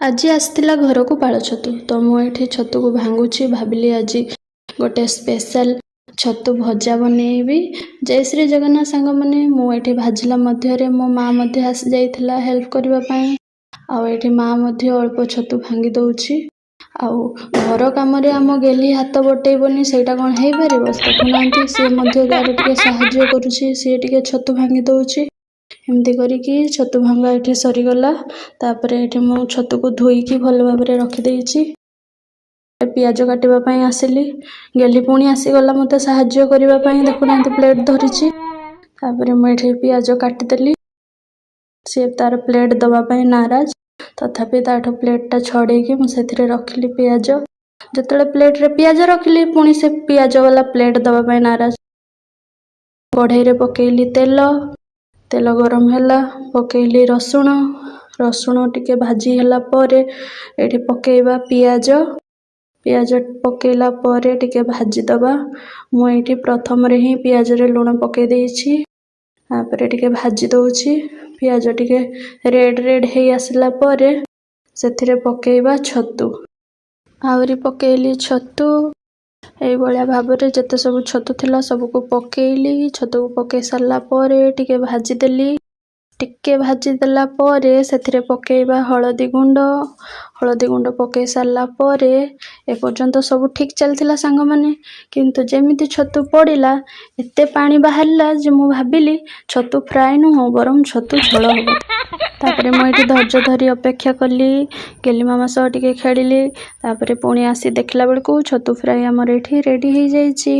ଆଜି ଆସିଥିଲା ଘରକୁ ପାଳ ଛତୁ ତ ମୁଁ ଏଠି ଛତୁକୁ ଭାଙ୍ଗୁଛି। ଭାବିଲି ଆଜି ଗୋଟେ ସ୍ପେଶାଲ ଛତୁ ଭଜା ବନେଇବି। ଜୟ ଶ୍ରୀ ଜଗନ୍ନାଥ ସାଙ୍ଗମାନେ। ମୁଁ ଏଠି ଭାଜିଲା ମଧ୍ୟରେ ମୋ ମା ମଧ୍ୟ ଆସି ଯାଇଥିଲା ହେଲ୍ପ କରିବା ପାଇଁ। ଆଉ ଏଠି ମା ମଧ୍ୟ ଅଳ୍ପ ଛତୁ ଭାଙ୍ଗି ଦଉଛି। ଆଉ ଘର କାମରେ ଆମ ଗେଲି ହାତ ବଟେଇବନି ସେଇଟା କ'ଣ ହେଇପାରିବ? ଦେଖୁନାହାନ୍ତି ସିଏ ମଧ୍ୟ ତାର ଟିକେ ସାହାଯ୍ୟ କରୁଛି। ସିଏ ଟିକେ ଛତୁ ଭାଙ୍ଗି ଦଉଛି। ଏମିତି କରିକି ଛତୁ ଭାଙ୍ଗା ଏଠି ସରିଗଲା। ତାପରେ ଏଠି ମୁଁ ଛତୁକୁ ଧୋଇକି ଭଲ ଭାବରେ ରଖିଦେଇଛି। ପିଆଜ କାଟିବା ପାଇଁ ଆସିଲି। ଗେଲି ପୁଣି ଆସିଗଲା ମୋତେ ସାହାଯ୍ୟ କରିବା ପାଇଁ। ଦେଖୁନାହାନ୍ତି ପ୍ଲେଟ୍ ଧରିଛି। ତାପରେ ମୁଁ ଏଠି ପିଆଜ କାଟିଦେଲି। ସିଏ ତାର ପ୍ଲେଟ୍ ଦେବା ପାଇଁ ନାରାଜ। ତଥାପି ତାଠୁ ପ୍ଲେଟ୍ଟା ଛଡ଼େଇକି ମୁଁ ସେଥିରେ ରଖିଲି ପିଆଜ। ଯେତେବେଳେ ପ୍ଲେଟ୍ରେ ପିଆଜ ରଖିଲି ପୁଣି ସେ ପିଆଜ ବାଲା ପ୍ଲେଟ୍ ଦେବା ପାଇଁ ନାରାଜ। କଢ଼େଇରେ ପକେଇଲି ତେଲ ଗରମ ହେଲା। ପକେଇଲି ରସୁଣ ଟିକେ ଭାଜି ହେଲା ପରେ ଏଠି ପକେଇବା ପିଆଜ ପକେଇଲା ପରେ ଟିକେ ଭାଜିଦେବା। ମୁଁ ଏଇଠି ପ୍ରଥମରେ ହିଁ ପିଆଜରେ ଲୁଣ ପକେଇ ଦେଇଛି। ତାପରେ ଟିକେ ଭାଜି ଦେଉଛି। ପିଆଜ ଟିକେ ରେଡ୍ ହେଇ ଆସିଲା ପରେ ସେଥିରେ ପକେଇବା ଛତୁ। ଆହୁରି ପକେଇଲି ଛତୁ। ଏଇଭଳିଆ ଭାବରେ ଯେତେ ସବୁ ଛତୁ ଥିଲା ସବୁକୁ ପକେଇଲି। ଛତୁକୁ ପକେଇ ସାରିଲା ପରେ ଟିକେ ଭାଜିଦେଲି। ଟିକେ ଭାଜିଦେଲା ପରେ ସେଥିରେ ପକେଇବା ହଳଦୀ ଗୁଣ୍ଡ ପକେଇ ସାରିଲା ପରେ ଏପର୍ଯ୍ୟନ୍ତ ସବୁ ଠିକ୍ ଚାଲିଥିଲା ସାଙ୍ଗମାନେ। କିନ୍ତୁ ଯେମିତି ଛତୁ ପଡ଼ିଲା ଏତେ ପାଣି ବାହାରିଲା ଯେ ମୁଁ ଭାବିଲି ଛତୁ ଫ୍ରାଏ ନୁହଁ ବରଂ ଛତୁ ଝୋଳ ହେବ। ତାପରେ ମୁଁ ଏଠି ଧୈର୍ଯ୍ୟ ଧରି ଅପେକ୍ଷା କଲି। ଗେଲି ମାମା ସହ ଟିକେ ଖେଳିଲି। ତାପରେ ପୁଣି ଆସି ଦେଖିଲା ବେଳକୁ ଛତୁ ଫ୍ରାଏ ଆମର ଏଠି ରେଡ଼ି ହେଇଯାଇଛି।